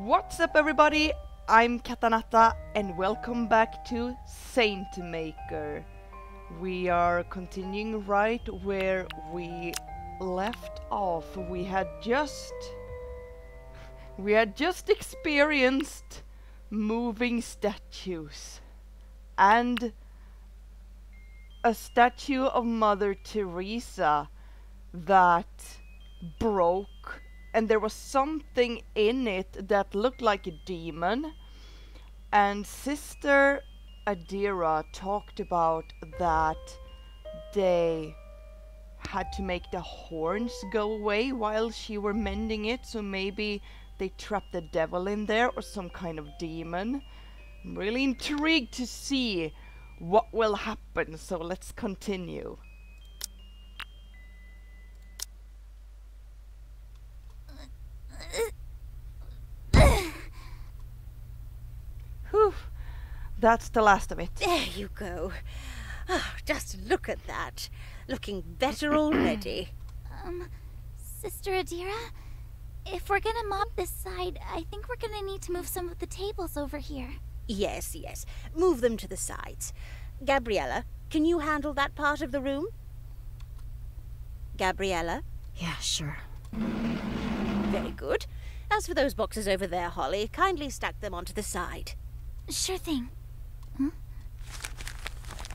What's up everybody? I'm Katanata and welcome back to Saint Maker. We are continuing right where we left off. We had just experienced moving statues and a statue of Mother Teresa that broke, and there was something in it that looked like a demon. And Sister Adira talked about that they had to make the horns go away while she were mending it, so maybe they trapped the devil in there or some kind of demon. I'm really intrigued to see what will happen, so let's continue. Whew, that's the last of it. There you go. Oh, just look at that. Looking better already. Sister Adira, if we're gonna mop this side, I think we're gonna need to move some of the tables over here. Yes. Move them to the sides. Gabriella, can you handle that part of the room? Gabriella? Yeah, sure. Very good. As for those boxes over there, Holly, kindly stack them onto the side. Sure thing.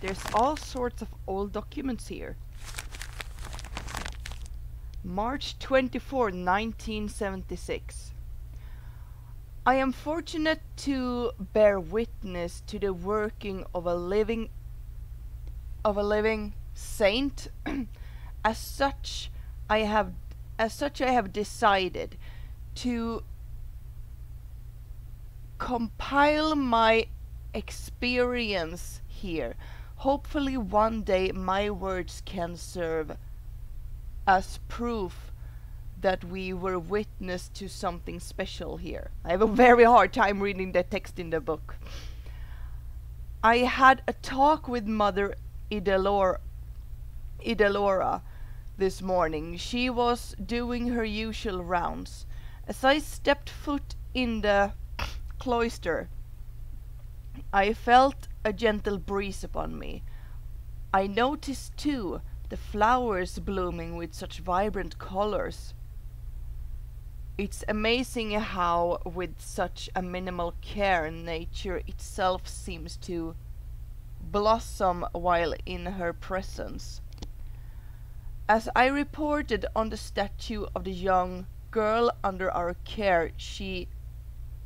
There's all sorts of old documents here. March 24, 1976. I am fortunate to bear witness to the working of a living saint. As such I have decided to compile my experience here. Hopefully one day my words can serve as proof that we were witness to something special here. I have a very hard time reading the text in the book. I had a talk with Mother Idalora this morning. She was doing her usual rounds. As I stepped foot in the cloister, I felt a gentle breeze upon me. I noticed too the flowers blooming with such vibrant colors. It's amazing how with such a minimal care nature itself seems to blossom while in her presence. As I reported on the statue of the young girl under our care, she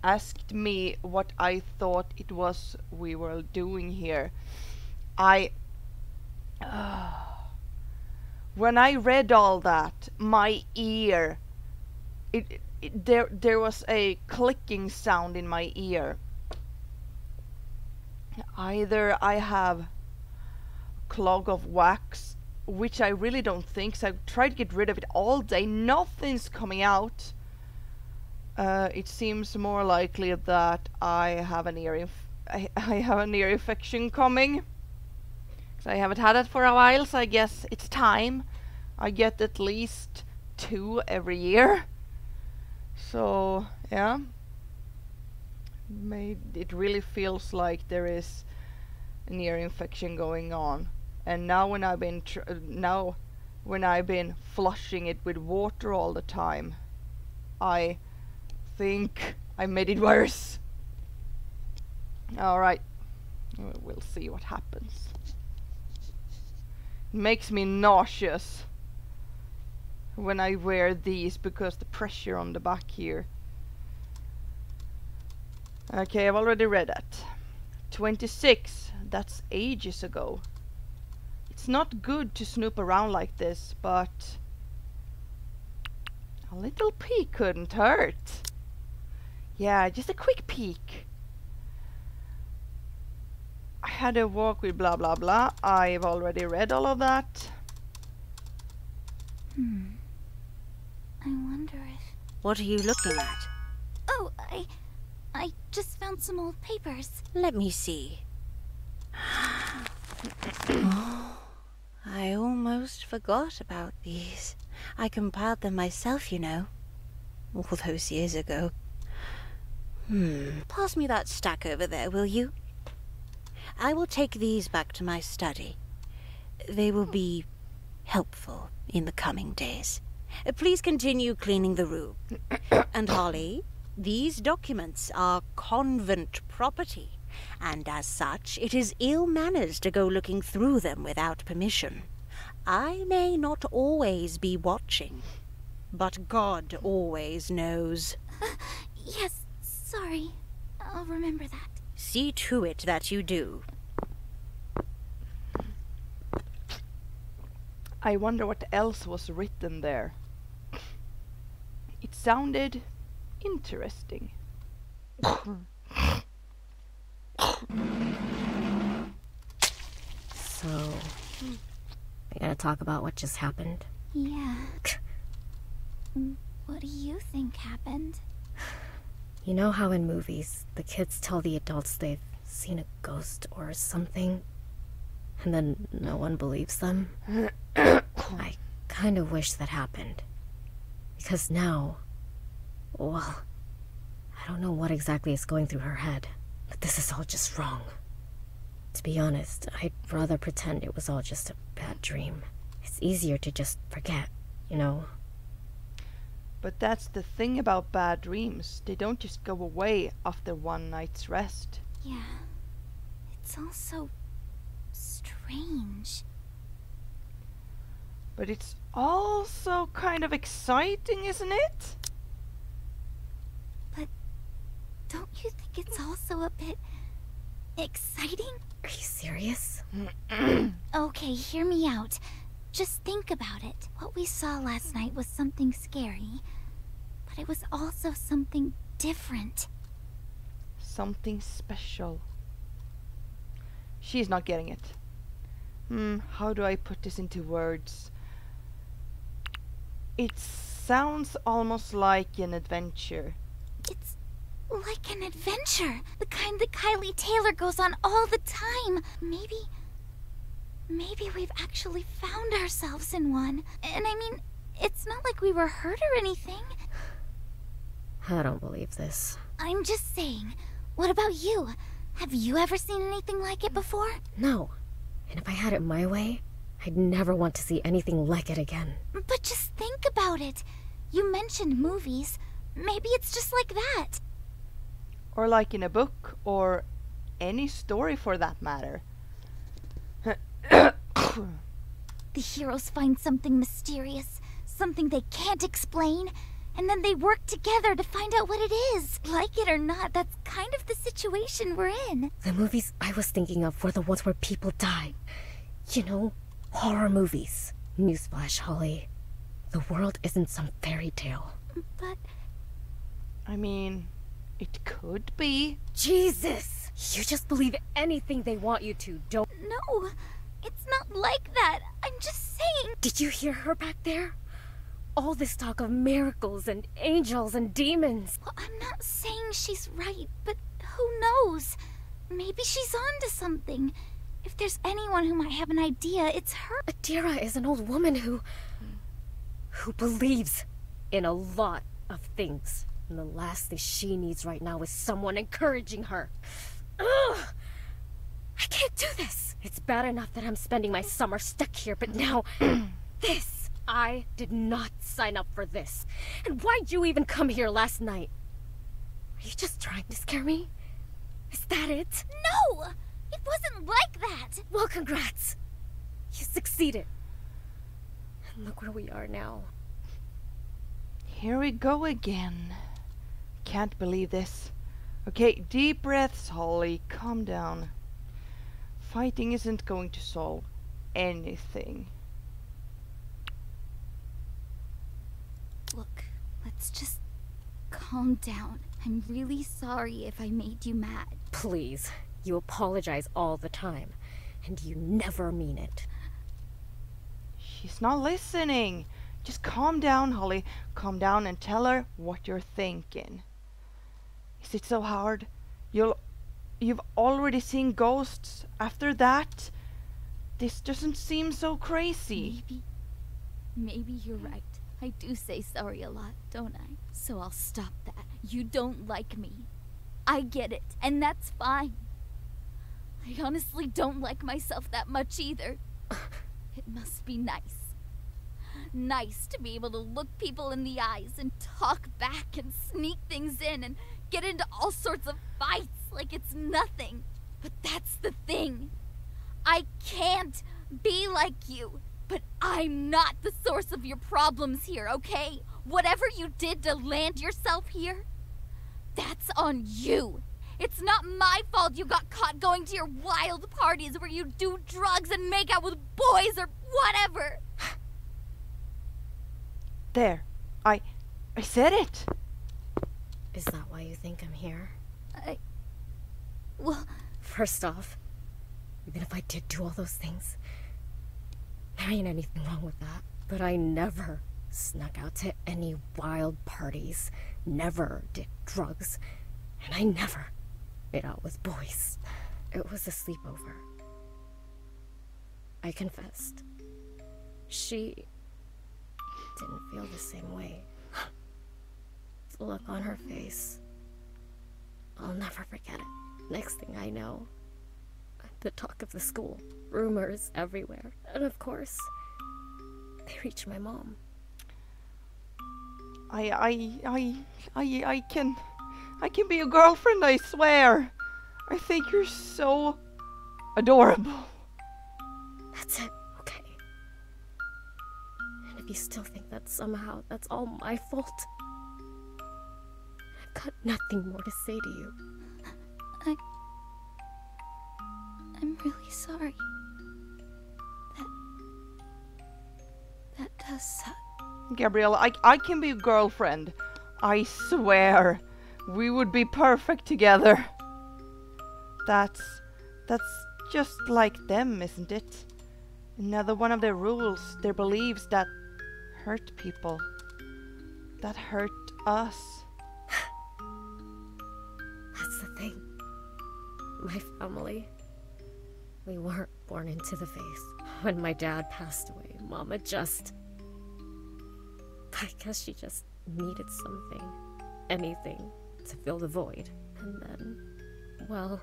asked me what I thought it was we were doing here. When I read all that, my ear, there was a clicking sound in my ear. Either I have a clog of wax, which I really don't think, so I've tried to get rid of it all day. Nothing's coming out. It seems more likely that I have an ear infection coming. So I haven't had it for a while, so I guess it's time. I get at least 2 every year. So yeah, it really feels like there is an ear infection going on. And now when I've been flushing it with water all the time, I think I made it worse. Alright, we'll see what happens. It makes me nauseous when I wear these because the pressure on the back here. Okay, I've already read that. 26, that's ages ago. It's not good to snoop around like this, but a little peek couldn't hurt. Yeah, just a quick peek. I had a walk with blah blah blah. I've already read all of that. I wonder if... What are you looking at? Oh, I just found some old papers. Let me see. Oh, I almost forgot about these. I compiled them myself, you know. All those years ago. Pass me that stack over there, will you? I will take these back to my study. They will be helpful in the coming days. Please continue cleaning the room. And Holly, these documents are convent property, and as such, it is ill manners to go looking through them without permission. I may not always be watching, but God always knows. Yes, sorry. I'll remember that. See to it that you do. I wonder what else was written there. It sounded interesting. So, we gotta talk about what just happened. Yeah. What do you think happened? You know how in movies, the kids tell the adults they've seen a ghost or something, and then no one believes them? I kind of wish that happened. Because now, well, I don't know what exactly is going through her head, but this is all just wrong. To be honest, I'd rather pretend it was all just a bad dream. It's easier to just forget, you know? But that's the thing about bad dreams. They don't just go away after one night's rest. Yeah. It's all so strange. But it's also kind of exciting, isn't it? But don't you think it's also a bit exciting? Are you serious? Okay, hear me out. Just think about it. What we saw last night was something scary, but it was also something different. Something special. She's not getting it. How do I put this into words? It sounds almost like an adventure. It's like an adventure. The kind that Kylie Taylor goes on all the time. Maybe we've actually found ourselves in one. And I mean, it's not like we were hurt or anything. I don't believe this. I'm just saying. What about you? Have you ever seen anything like it before? No. And if I had it my way, I'd never want to see anything like it again. But just think about it. You mentioned movies. Maybe it's just like that. Or like in a book, or any story for that matter. The heroes find something mysterious, something they can't explain, and then they work together to find out what it is. Like it or not, that's kind of the situation we're in. The movies I was thinking of were the ones where people die. You know, horror movies. Newsflash, Holly. The world isn't some fairy tale. But I mean, it could be. Jesus! You just believe anything they want you to, don't... no, it's not like that. I'm just saying. Did you hear her back there? All this talk of miracles and angels and demons. Well, I'm not saying she's right, but who knows? Maybe she's on to something. If there's anyone who might have an idea, it's her. Adira is an old woman who believes in a lot of things. And the last thing she needs right now is someone encouraging her. Ugh! I can't do this. It's bad enough that I'm spending my summer stuck here, but now this. I did not sign up for this. And why'd you even come here last night? Are you just trying to scare me? Is that it? No! It wasn't like that! Well, congrats. You succeeded. And look where we are now. Here we go again. Can't believe this. Okay, deep breaths, Holly. Calm down. Fighting isn't going to solve anything. Look, let's just calm down. I'm really sorry if I made you mad. Please. You apologize all the time. And you never mean it. She's not listening. Just calm down, Holly. Calm down and tell her what you're thinking. Is it so hard? You've already seen ghosts. After that, this doesn't seem so crazy. Maybe you're right. I do say sorry a lot, don't I? So I'll stop that. You don't like me. I get it, and that's fine. I honestly don't like myself that much either. It must be nice. Nice to be able to look people in the eyes and talk back and sneak things in and get into all sorts of fights like it's nothing. But that's the thing. I can't be like you. But I'm not the source of your problems here, okay? Whatever you did to land yourself here, that's on you. It's not my fault you got caught going to your wild parties where you do drugs and make out with boys or whatever. There. I said it. Is that why you think I'm here? Well, First off, even if I did do all those things, there ain't anything wrong with that. But I never snuck out to any wild parties, never did drugs, and I never made out with boys. It was a sleepover. I confessed. She didn't feel the same way. The look on her face, I'll never forget it. Next thing I know, the talk of the school, rumors everywhere, and of course, they reached my mom. I can be your girlfriend, I swear. I think you're so adorable. That's it, okay? And if you still think that somehow that's all my fault, I've got nothing more to say to you. I'm really sorry. That does suck. Gabriella, I can be your girlfriend. I swear. We would be perfect together. That's just like them, isn't it? Another one of their rules, their beliefs that hurt people. That hurt us. That's the thing. My family, we weren't born into the faith. When my dad passed away, Mama just... I guess she just needed something, anything, to fill the void. And then, well,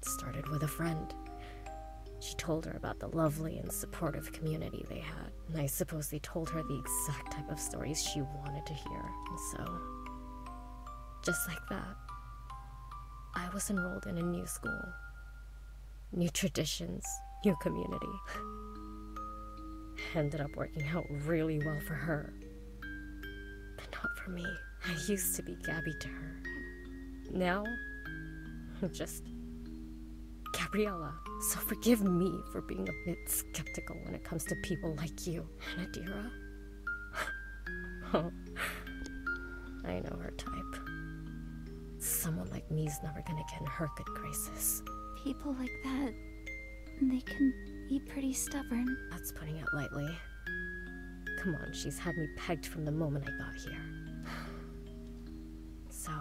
it started with a friend. She told her about the lovely and supportive community they had. And I suppose they told her the exact type of stories she wanted to hear. And so, just like that, I was enrolled in a new school. New traditions, new community. Ended up working out really well for her. But not for me. I used to be Gabby to her. Now, I'm just Gabriella. So forgive me for being a bit skeptical when it comes to people like you. And Adira? Oh, I know her type. Someone like me's never gonna get in her good graces. People like that, they can be pretty stubborn. That's putting it lightly. Come on, she's had me pegged from the moment I got here. So,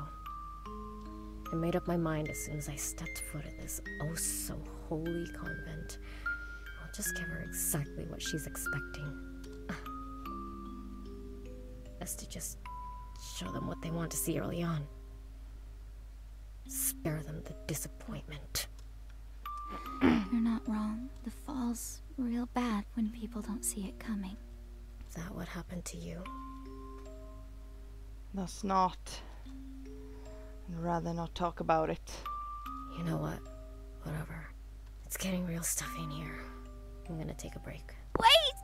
I made up my mind as soon as I stepped foot in this oh-so-holy convent. I'll just give her exactly what she's expecting. Best to just show them what they want to see early on. Spare them the disappointment. You're not wrong. The fall's real bad when people don't see it coming. Is that what happened to you? That's not. I'd rather not talk about it. You know what? Whatever. It's getting real stuffy in here. I'm gonna take a break. Wait!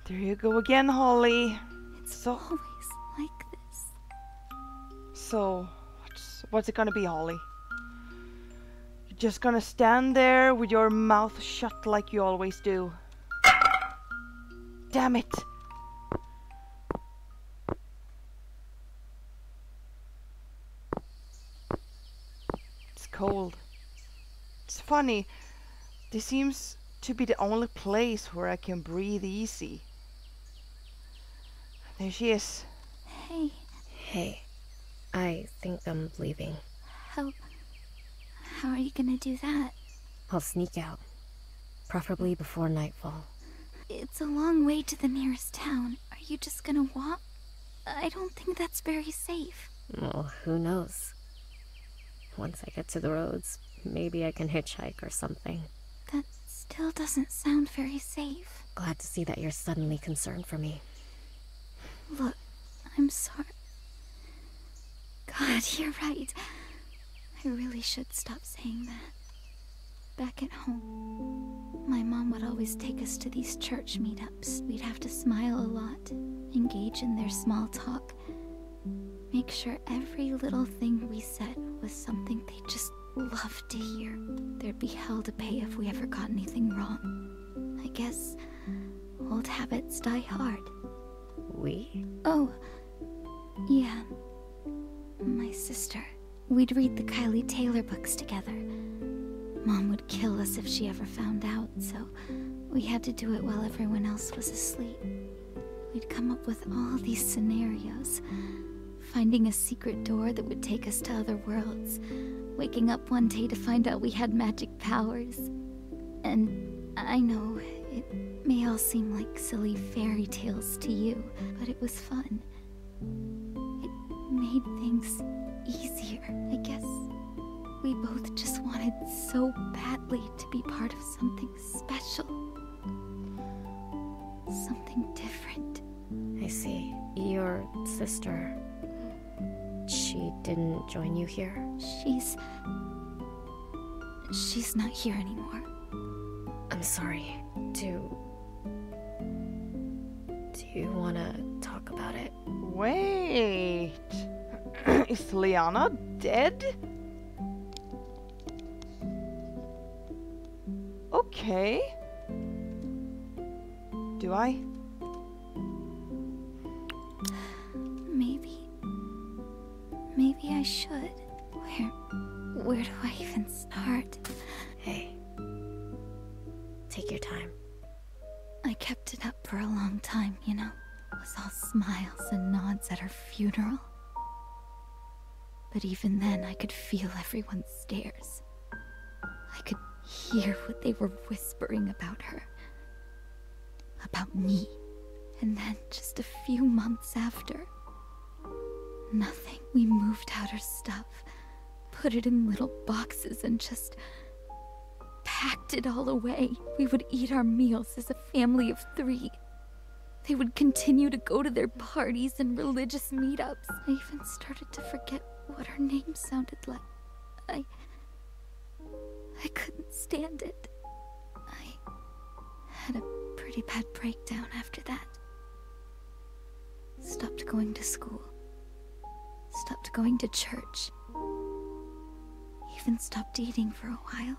There you go again, Holly. It's always like this. So, what's it gonna be, Holly? You're just gonna stand there with your mouth shut like you always do? Damn it! It's cold. It's funny. This seems to be the only place where I can breathe easy. There she is. Hey, Hey, I think I'm leaving. how are you gonna do that? I'll sneak out. Preferably before nightfall. It's a long way to the nearest town. Are you just gonna walk? I don't think that's very safe. Well, who knows? Once I get to the roads, maybe I can hitchhike or something. That still doesn't sound very safe. Glad to see that you're suddenly concerned for me. Look, I'm sorry. God, you're right. I really should stop saying that. Back at home, my mom would always take us to these church meetups. We'd have to smile a lot, engage in their small talk, make sure every little thing we said was something they just loved to hear. There'd be hell to pay if we ever got anything wrong. I guess old habits die hard. We? Oh, yeah. My sister. We'd read the Kylie Taylor books together. Mom would kill us if she ever found out, so we had to do it while everyone else was asleep. We'd come up with all these scenarios. Finding a secret door that would take us to other worlds. Waking up one day to find out we had magic powers. And I know, it may all seem like silly fairy tales to you, but it was fun. It made things easier, I guess. We both just wanted so badly to be part of something special. Something different. I see. Your sister... she didn't join you here? She's not here anymore. I'm sorry. Do you want to talk about it? Wait. Is Liana dead? Okay. Do I? Maybe I should. Where do I even start? Hey. Take your time. I kept it up for a long time, you know. It was all smiles and nods at her funeral. But even then, I could feel everyone's stares. I could hear what they were whispering about her. About me. And then, just a few months after... nothing. We moved out her stuff, put it in little boxes, and just packed it all away. We would eat our meals as a family of 3. They would continue to go to their parties and religious meetups. I even started to forget what her name sounded like. I couldn't stand it. I had a pretty bad breakdown after that. Stopped going to school. Stopped going to church. Even stopped eating for a while.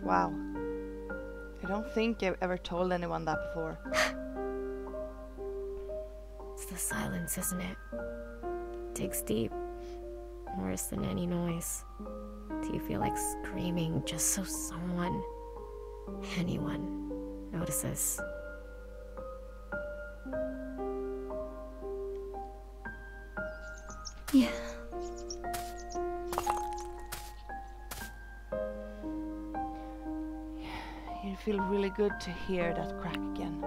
Wow. I don't think I've ever told anyone that before. It's the silence, isn't it? Digs deep. Worse than any noise. Do you feel like screaming just so someone, anyone, notices? Yeah. It'd feel really good to hear that crack again.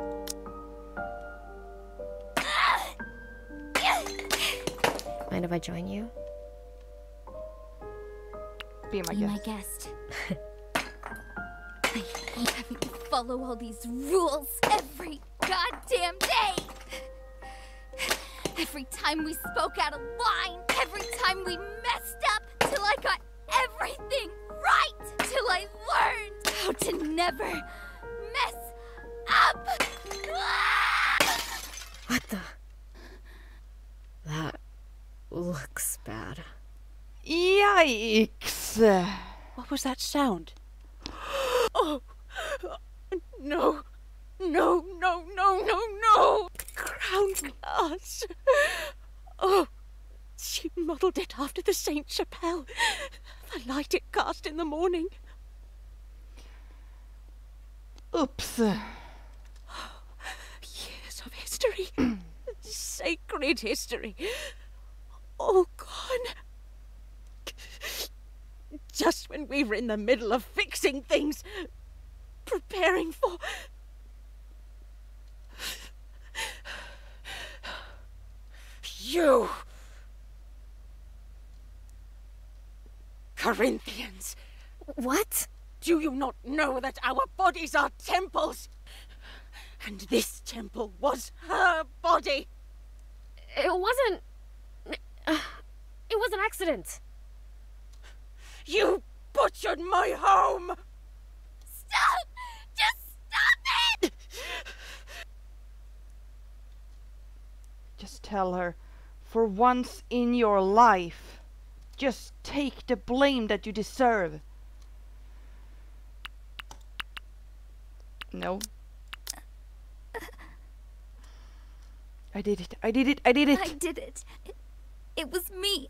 Mind if I join you? Be my Be guest. my guest. I hate having to follow all these rules every goddamn day. Every time we spoke out of line, every time we messed up, till I got everything right, till I learned how to never mess up. What the? That looks bad. Yikes! What was that sound? Oh! No! No, no, no, no, no! Ground glass! Oh! She modelled it after the Saint Chapelle. The light it cast in the morning. Oops. Years of history. Sacred history. All gone. Just when we were in the middle of fixing things. Preparing for... You! Corinthians! What? Do you not know that our bodies are temples? And this temple was her body! It wasn't... It was an accident. You butchered my home! Stop! Just stop it! Just tell her, for once in your life, just take the blame that you deserve. No. I did it. I did it. I did it. I did it. It was me.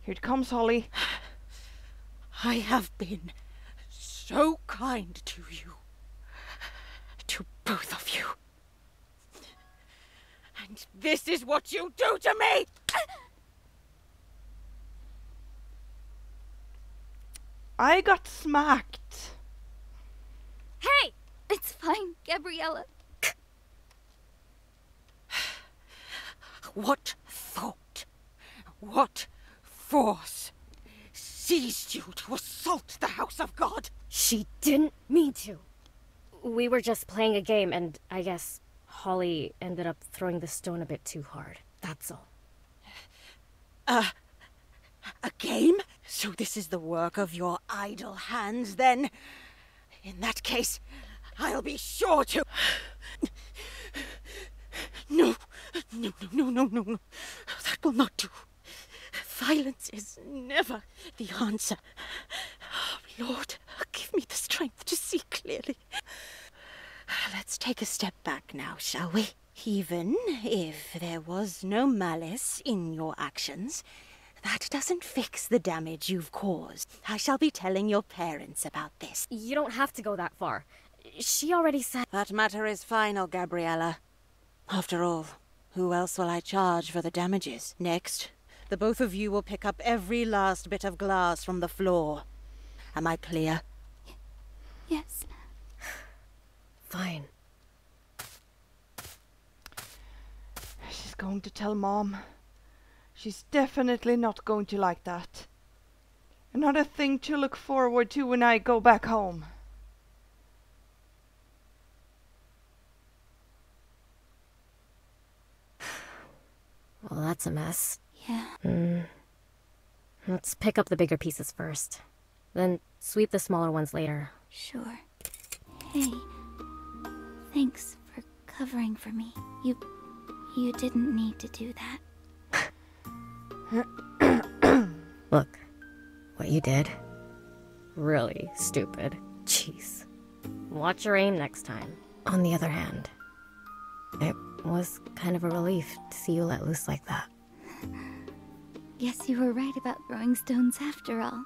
Here it comes, Holly. I have been so kind to you. To both of you. And this is what you do to me! I got smacked. Hey! It's fine, Gabriella. What thought, what force seized you to assault the house of God? She didn't mean to. We were just playing a game, and I guess Holly ended up throwing the stone a bit too hard. That's all. A game? So this is the work of your idle hands, then? In that case, I'll be sure to... No, no, no, no, no, no, no. That will not do. Violence is never the answer. Lord, give me the strength to see clearly. Let's take a step back now, shall we? Even if there was no malice in your actions, that doesn't fix the damage you've caused. I shall be telling your parents about this. You don't have to go that far. She already said... That matter is final, Gabriella. After all, who else will I charge for the damages? Next, the both of you will pick up every last bit of glass from the floor. Am I clear? Yes. Fine. She's going to tell Mom. She's definitely not going to like that. Another thing to look forward to when I go back home. Well, that's a mess. Yeah. Let's pick up the bigger pieces first. Then sweep the smaller ones later. Sure. Hey. Thanks for covering for me. You didn't need to do that. Look, what you did. Really stupid. Jeez. Watch your aim next time. On the other hand, it was kind of a relief to see you let loose like that. Guess you were right about throwing stones after all.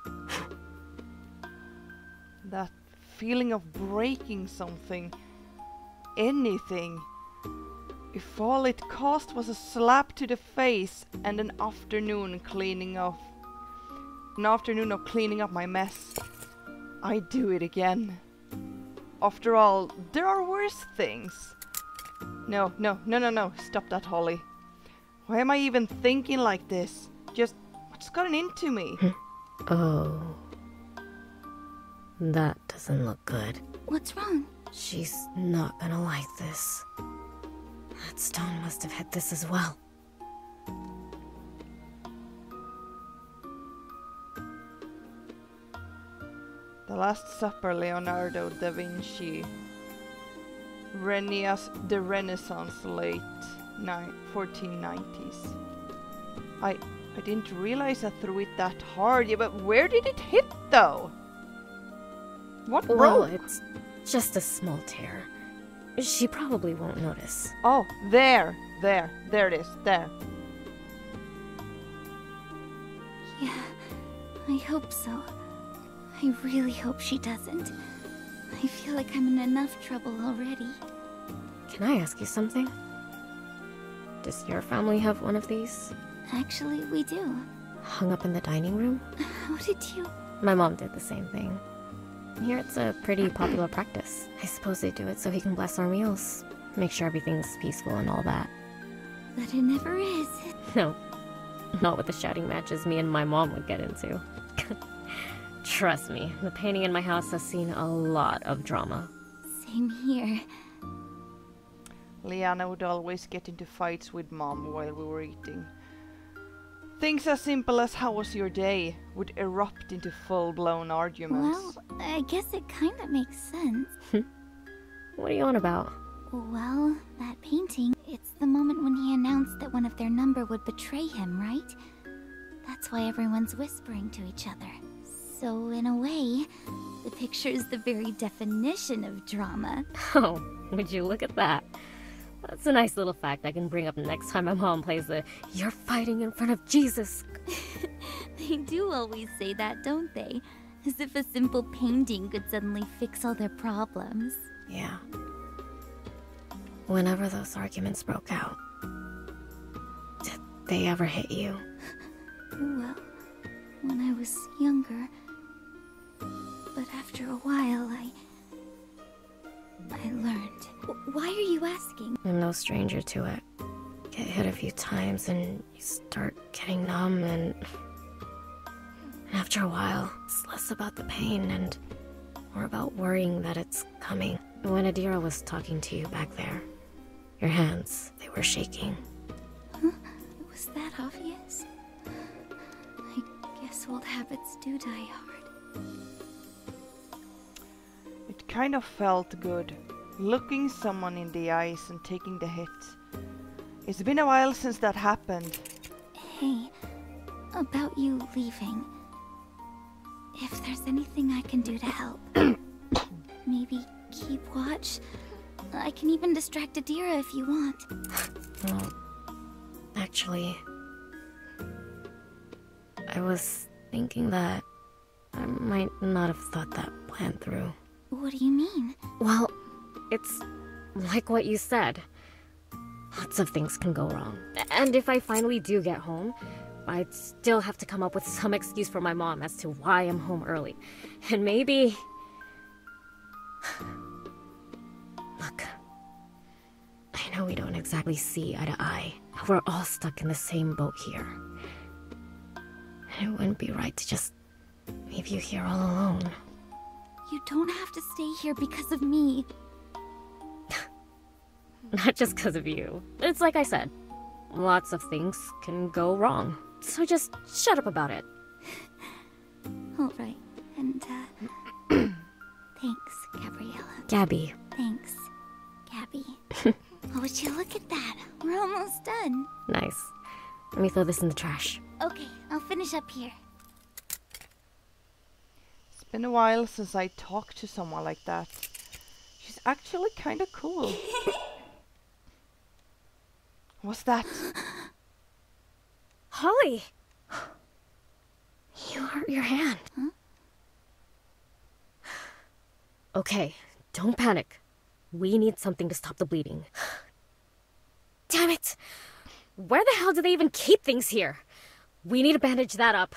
That feeling of breaking something. Anything. If all it cost was a slap to the face and an afternoon of cleaning up my mess, I'd do it again. After all, there are worse things. No, stop that, Holly. Why am I even thinking like this? Just, what's gotten into me? Oh. That doesn't look good. What's wrong? She's not gonna like this. That stone must have hit this as well. The Last Supper, Leonardo da Vinci. The Renaissance, late 1490s. I didn't realize I threw it that hard. Yeah, but where did it hit though? What Well, broke? it's just a small tear. She probably won't notice. Oh, there it is, there. Yeah, I hope so. I really hope she doesn't. I feel like I'm in enough trouble already. Can I ask you something? Does your family have one of these? Actually, we do. Hung up in the dining room? How did you... My mom did the same thing. Here it's a pretty popular practice. I suppose they do it so he can bless our meals. make sure everything's peaceful and all that. But it never is. No, not with the shouting matches me and my mom would get into. Trust me, the painting in my house has seen a lot of drama. Same here. Liana would always get into fights with Mom while we were eating. Things as simple as "how was your day" would erupt into full-blown arguments. Well, I guess it kind of makes sense. What are you on about? Well, that painting, it's the moment when he announced that one of their number would betray him, right? That's why everyone's whispering to each other. So, in a way, the picture is the very definition of drama. Oh, would you look at that? That's a nice little fact I can bring up next time my mom plays the "you're fighting in front of Jesus." They do always say that, don't they? As if a simple painting could suddenly fix all their problems. Yeah. Whenever those arguments broke out, did they ever hit you? Well, when I was younger. But after a while, I learned. Why are you asking? I'm no stranger to it. Get hit a few times and you start getting numb, and after a while, it's less about the pain and more about worrying that it's coming. When Adira was talking to you back there, your hands, they were shaking. Huh? Was that obvious? I guess old habits do die hard. It kind of felt good, looking someone in the eyes and taking the hit. It's been a while since that happened. Hey, about you leaving. If there's anything I can do to help, maybe keep watch. I can even distract Adira if you want. Well, actually, I was thinking that I might not have thought that plan through. What do you mean? Well, it's like what you said. Lots of things can go wrong. And if I finally do get home, I'd still have to come up with some excuse for my mom as to why I'm home early. And maybe... Look, I know we don't exactly see eye to eye. We're all stuck in the same boat here. And it wouldn't be right to just leave you here all alone. You don't have to stay here because of me. Not just because of you. It's like I said, lots of things can go wrong. So just shut up about it. Alright, and thanks, Gabriella. Gabby. Thanks, Gabby. Oh, would you look at that? We're almost done. Nice. Let me throw this in the trash. Okay, I'll finish up here. It's been a while since I talked to someone like that. She's actually kind of cool. What's that? Holly! You hurt your hand. Huh? Okay, don't panic. We need something to stop the bleeding. Damn it! Where the hell do they even keep things here? We need to bandage that up.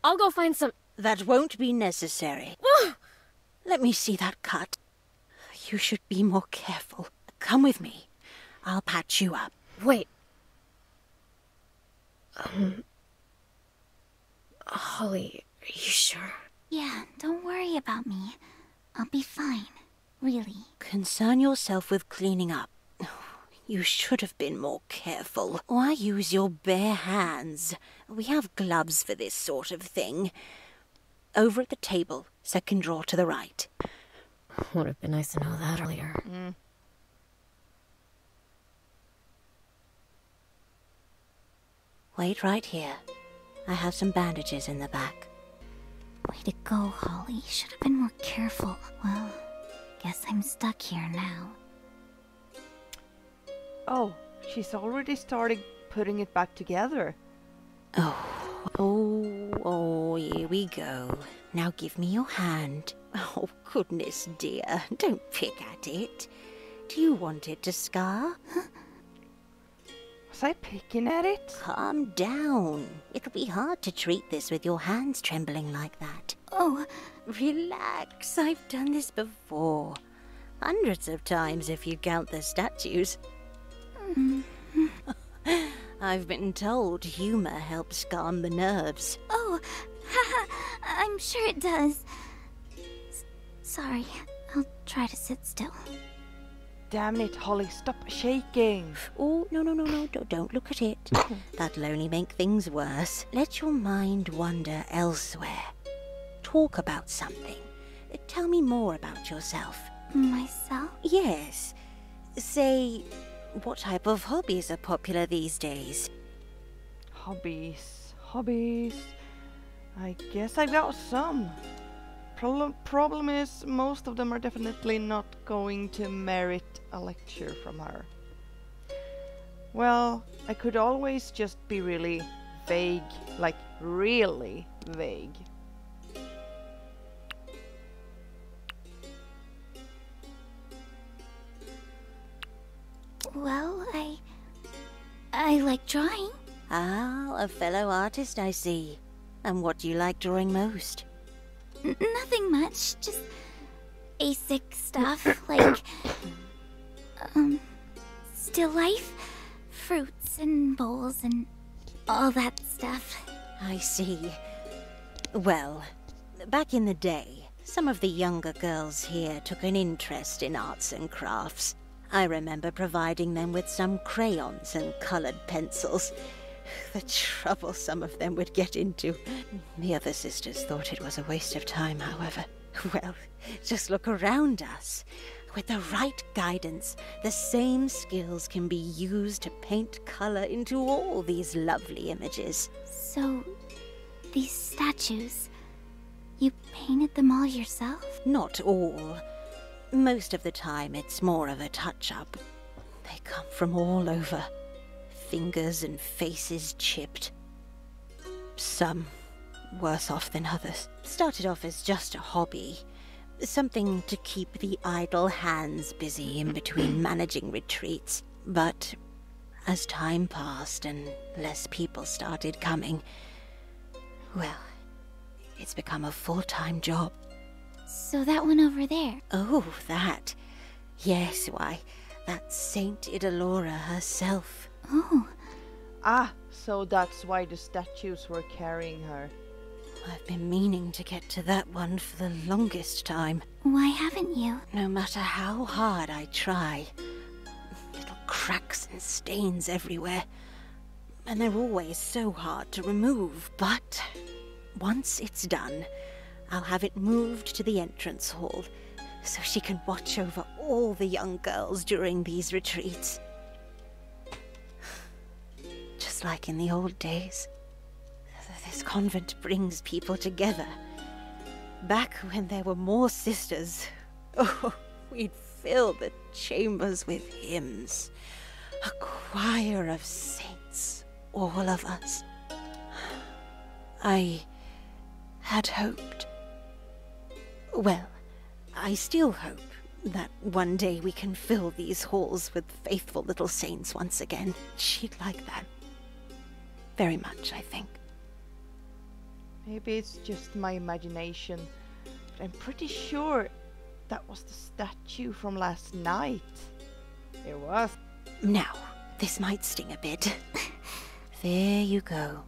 I'll go find some... That won't be necessary. Let me see that cut. You should be more careful. Come with me. I'll patch you up. Wait. Holly, are you sure? Yeah, don't worry about me. I'll be fine. Really. Concern yourself with cleaning up. You should have been more careful. Why use your bare hands? We have gloves for this sort of thing. Over at the table, second drawer to the right. Would have been nice to know that earlier. Wait right here. I have some bandages in the back. Way to go, Holly. Should have been more careful. Well, guess I'm stuck here now. Oh, she's already started putting it back together. Oh, here we go. Now give me your hand. Oh, goodness dear. Don't pick at it. Do you want it to scar? Was I picking at it? Calm down. It'll be hard to treat this with your hands trembling like that. Oh, Relax. I've done this before. Hundreds of times if you count the statues. I've been told humor helps calm the nerves. Oh, haha, I'm sure it does. Sorry, I'll try to sit still. Damn it, Holly, stop shaking. Oh, no, don't look at it. That'll only make things worse. Let your mind wander elsewhere. Talk about something. Tell me more about yourself. Myself? Yes. Say, what type of hobbies are popular these days? Hobbies. I guess I've got some. Problem is, most of them are definitely not going to merit a lecture from her. Well, I could always just be really vague, like really vague. Well, I like drawing. Ah, a fellow artist, I see. And what do you like drawing most? Nothing much, just basic stuff like still life, fruits and bowls and all that stuff. I see. Well, back in the day, some of the younger girls here took an interest in arts and crafts. I remember providing them with some crayons and colored pencils. The trouble some of them would get into. The other sisters thought it was a waste of time, however. Well, just look around us. With the right guidance, the same skills can be used to paint color into all these lovely images. So, these statues, you painted them all yourself? Not all. Most of the time, it's more of a touch-up. They come from all over. Fingers and faces chipped. Some worse off than others. Started off as just a hobby. Something to keep the idle hands busy in between managing retreats. But as time passed and less people started coming, well, it's become a full-time job. So that one over there. Oh, that. Yes, why, that's Saint Idalora herself. Oh. Ah, so that's why the statues were carrying her. I've been meaning to get to that one for the longest time. Why haven't you? No matter how hard I try, little cracks and stains everywhere. And they're always so hard to remove. But once it's done, I'll have it moved to the entrance hall so she can watch over all the young girls during these retreats. Just like in the old days. This convent brings people together. Back when there were more sisters, oh, we'd fill the chambers with hymns. A choir of saints, all of us. I had hoped. Well, I still hope that one day we can fill these halls with faithful little saints once again. She'd like that. Very much, I think. Maybe it's just my imagination, but I'm pretty sure that was the statue from last night. It was. Now, this might sting a bit. There you go.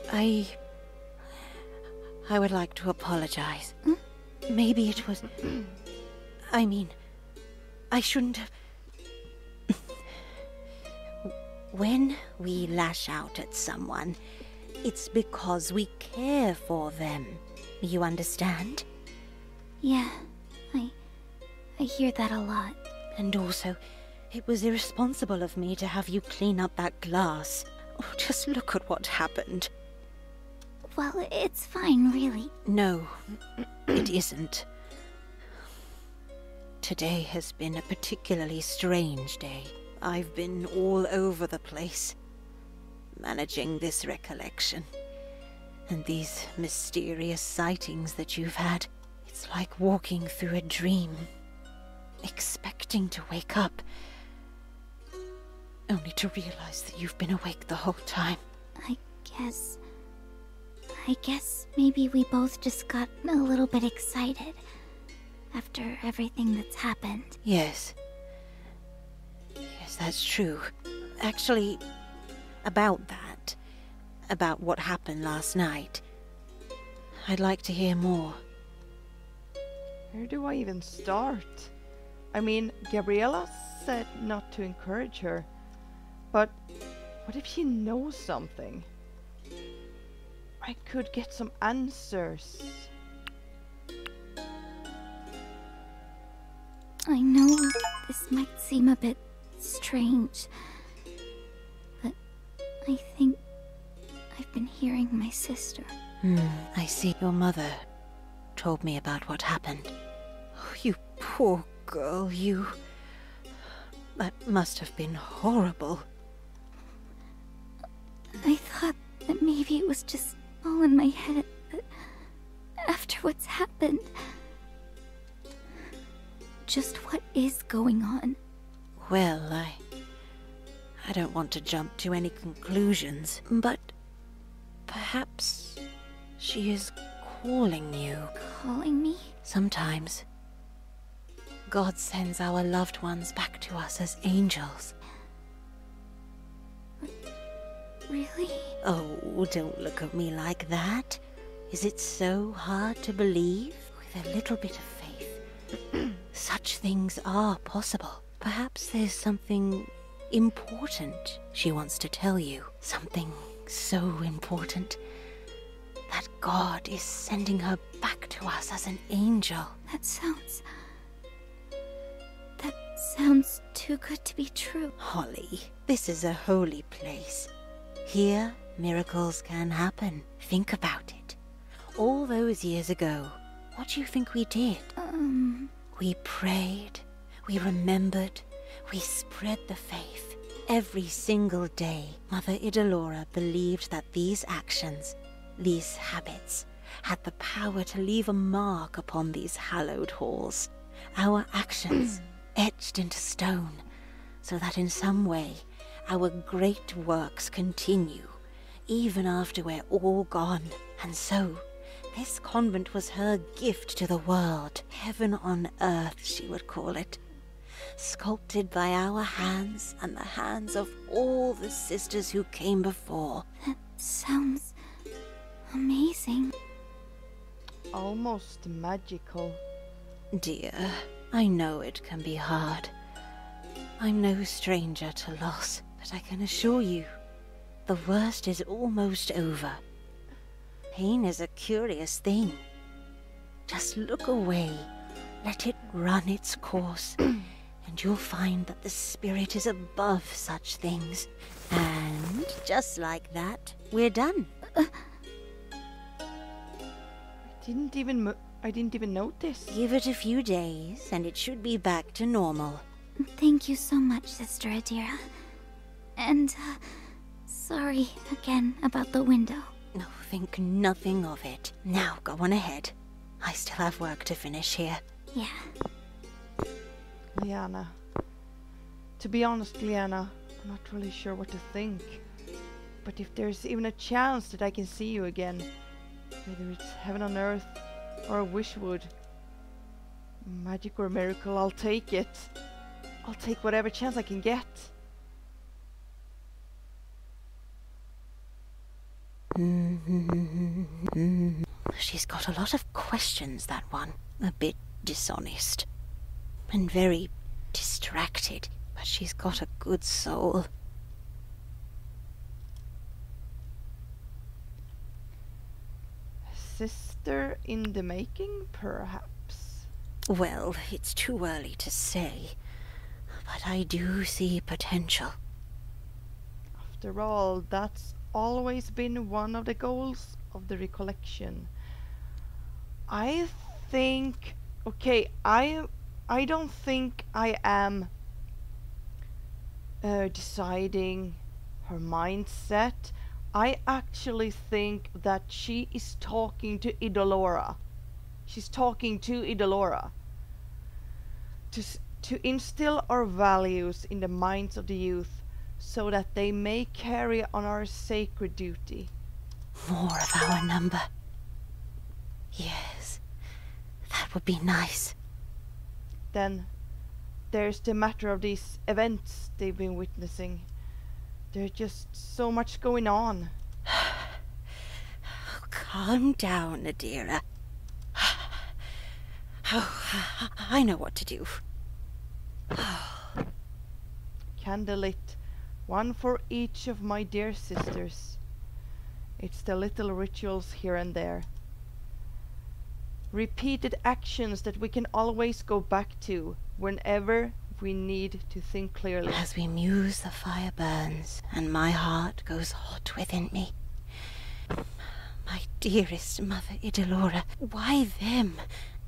I would like to apologize. Maybe it was... I mean, I shouldn't have... When we lash out at someone, it's because we care for them. You understand? Yeah, I hear that a lot. And also, it was irresponsible of me to have you clean up that glass. Oh, just look at what happened. Well, it's fine, really. No, it isn't. Today has been a particularly strange day. I've been all over the place, managing this recollection. And these mysterious sightings that you've had. It's like walking through a dream, expecting to wake up, only to realize that you've been awake the whole time. I guess I guess maybe we both just got a little bit excited after everything that's happened. Yes. Yes, that's true. Actually, about that, about what happened last night, I'd like to hear more. Where do I even start? I mean, Gabriella said not to encourage her, but what if she knows something? I could get some answers. I know this might seem a bit strange, but I think I've been hearing my sister. I see. Your mother told me about what happened. Oh, you poor girl, you... That must have been horrible. I thought that maybe it was just all in my head, but after what's happened... Just what is going on? Well, I don't want to jump to any conclusions, but perhaps she is calling you. Calling me? Sometimes God sends our loved ones back to us as angels. Really? Oh, don't look at me like that. Is it so hard to believe? With a little bit of faith, such things are possible. Perhaps there's something important she wants to tell you. Something so important that God is sending her back to us as an angel. That sounds too good to be true. Holly, this is a holy place. Here, miracles can happen. Think about it. All those years ago, what do you think we did? We prayed, we remembered, we spread the faith. Every single day, Mother Idalora believed that these actions, these habits, had the power to leave a mark upon these hallowed halls. Our actions etched into stone, so that in some way our great works continue, even after we're all gone. And so, this convent was her gift to the world. Heaven on earth, she would call it. Sculpted by our hands and the hands of all the sisters who came before. That sounds amazing. Almost magical. Dear, I know it can be hard. I'm no stranger to loss, but I can assure you, the worst is almost over. Pain is a curious thing. Just look away, let it run its course, and you'll find that the spirit is above such things. And just like that, we're done. I didn't even notice. Give it a few days, and it should be back to normal. Thank you so much, Sister Adira. And, sorry again about the window. No, think nothing of it. Now, go on ahead. I still have work to finish here. Yeah. Liana. To be honest, Liana, I'm not really sure what to think. But if there's even a chance that I can see you again, whether it's heaven on earth or a wishwood, magic or miracle, I'll take it. I'll take whatever chance I can get. She's got a lot of questions, that one. A bit dishonest. And very distracted. But she's got a good soul. Sister in the making, perhaps? Well, it's too early to say. But I do see potential. After all, that's always been one of the goals of the recollection. I think... Okay, I don't think I am deciding her mindset. I actually think that she is talking to Idalora. She's talking to Idalora. To instill our values in the minds of the youth, so that they may carry on our sacred duty. more of our number. Yes, that would be nice. Then there's the matter of these events they've been witnessing. There's just so much going on. Calm down, Adira. Oh, I know what to do. Candlelit, one for each of my dear sisters. It's the little rituals here and there. Repeated actions that we can always go back to whenever we need to think clearly. As we muse, the fire burns, and my heart goes hot within me. My dearest mother, Idalora, why them,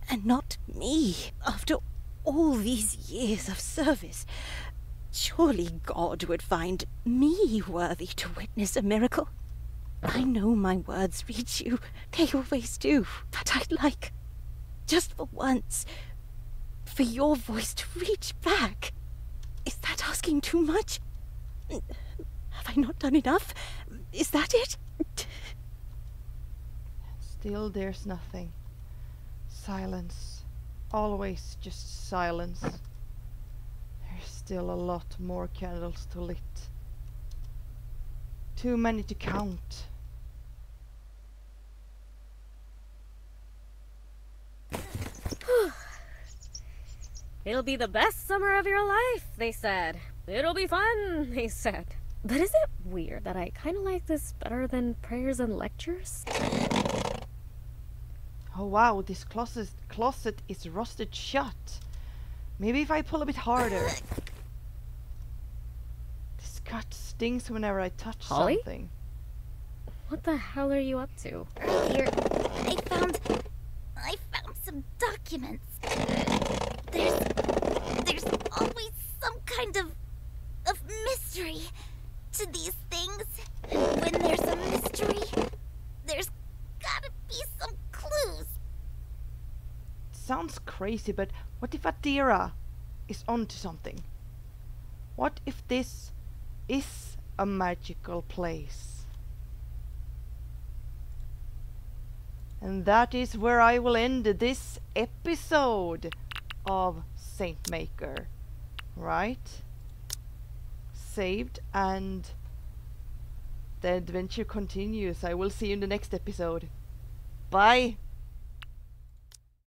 and not me, after all these years of service? Surely God would find me worthy to witness a miracle. I know my words reach you, they always do, but I'd like, just for once, for your voice to reach back. Is that asking too much? Have I not done enough? Is that it? Still there's nothing. Silence. Always just silence. There's still a lot more candles to lit. Too many to count. It'll be the best summer of your life, they said. It'll be fun, they said. But is it weird that I kind of like this better than prayers and lectures? Oh wow, this closet is rusted shut. Maybe if I pull a bit harder. This cut stings whenever I touch Holly? something. What the hell are you up to? Earlier, I found some documents. There's always some kind of mystery to these things. And when there's a mystery, there's gotta be some clues. Sounds crazy, but what if Adira is onto something? What if this is a magical place? And that is where I will end this episode of Saint Maker. Right? Saved, and the adventure continues. I will see you in the next episode. Bye!